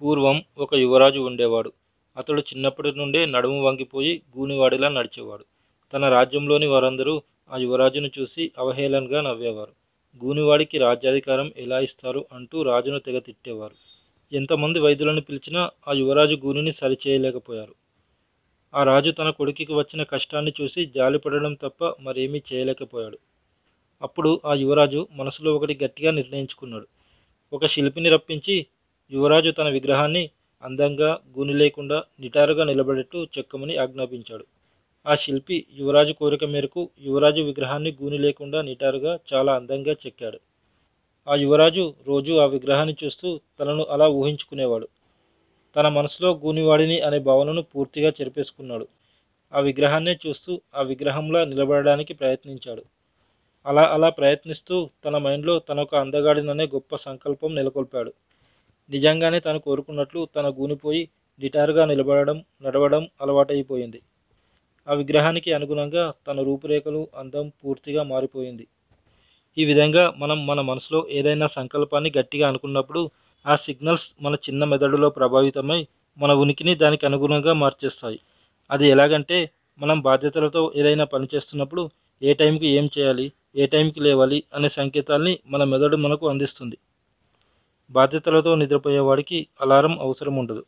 పూర్వం ఒక యువరాజు ఉండేవాడు. అతడు చిన్నప్పటి నుండే నడుము వంగిపోయి గూనివాడిలా నడిచేవాడు. తన రాజ్యంలోని వారందరూ ఆ యువరాజును చూసి అవహేళనగా నవ్వేవారు. గూనివాడికి రాజ్యాధికారం ఎలా ఇస్తారు అంటూ రాజును తెగ తిట్టేవారు. ఎంతమంది వైద్యులను పిలిచినా ఆ యువరాజు గూనిని సరిచేయలేకపోయారు. ఆ రాజు తన కొడుకుకి వచ్చిన కష్టాన్ని చూసి జాలిపడడం తప్ప మరేమీ చేయలేకపోయాడు. అప్పుడు ఆ యువరాజు మనసులో ఒకటి గట్టిగా నిర్ణయించుకున్నాడు. ఒక శిల్పిని రప్పించి యువరాజు తన విగ్రహాన్ని అందంగా గూని లేకుండా నిటారుగా నిలబడేట్టు చెక్కమని ఆజ్ఞాపించాడు. ఆ శిల్పి యువరాజు కోరిక మేరకు యువరాజు విగ్రహాన్ని గూని లేకుండా నిటారుగా చాలా అందంగా చెక్కాడు. ఆ యువరాజు రోజు ఆ విగ్రహాన్ని చూస్తూ తనను అలా ఊహించుకునేవాడు. తన మనసులో గూనివాడిని అనే భావనను పూర్తిగా చెరిపేసుకున్నాడు. ఆ విగ్రహాన్నే చూస్తూ ఆ విగ్రహంలా నిలబడడానికి ప్రయత్నించాడు. అలా అలా ప్రయత్నిస్తూ తన మైండ్లో తనొక అందగాడిననే గొప్ప సంకల్పం నెలకొల్పాడు. నిజంగానే తను కోరుకున్నట్లు తన గూనిపోయి నిటారుగా నిలబడడం, నడవడం అలవాటైపోయింది. ఆ విగ్రహానికి అనుగుణంగా తన రూపురేఖలు, అందం పూర్తిగా మారిపోయింది. ఈ విధంగా మనం మన మనసులో ఏదైనా సంకల్పాన్ని గట్టిగా అనుకున్నప్పుడు ఆ సిగ్నల్స్ మన చిన్న మెదడులో ప్రభావితమై మన ఉనికిని దానికి అనుగుణంగా మార్చేస్తాయి. అది ఎలాగంటే, మనం బాధ్యతలతో ఏదైనా పని చేస్తున్నప్పుడు ఏ టైంకి ఏం చేయాలి, ఏ టైంకి లేవాలి అనే సంకేతాల్ని మన మెదడు మనకు అందిస్తుంది. బాధ్యతలతో నిద్రపోయేవాడికి అలారం అవసరం ఉండదు.